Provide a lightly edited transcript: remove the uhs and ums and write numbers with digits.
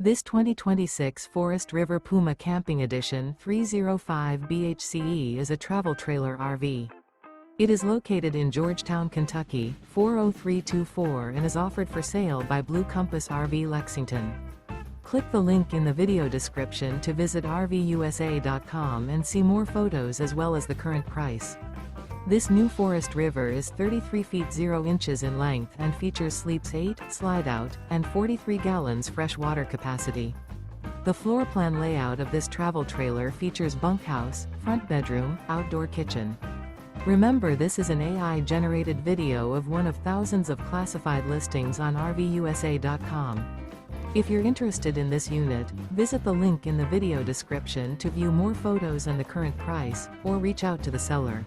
This 2026 Forest River Puma Camping Edition 305 BHCE is a travel trailer RV. It is located in Georgetown, Kentucky, 40324 and is offered for sale by Blue Compass RV Lexington. Click the link in the video description to visit RVUSA.com and see more photos as well as the current price. This new Forest River is 33 feet 0 inches in length and features sleeps 8, slide-out, and 43 gallons fresh water capacity. The floor plan layout of this travel trailer features bunkhouse, front bedroom, outdoor kitchen. Remember, this is an AI-generated video of one of thousands of classified listings on RVUSA.com. If you're interested in this unit, visit the link in the video description to view more photos and the current price, or reach out to the seller.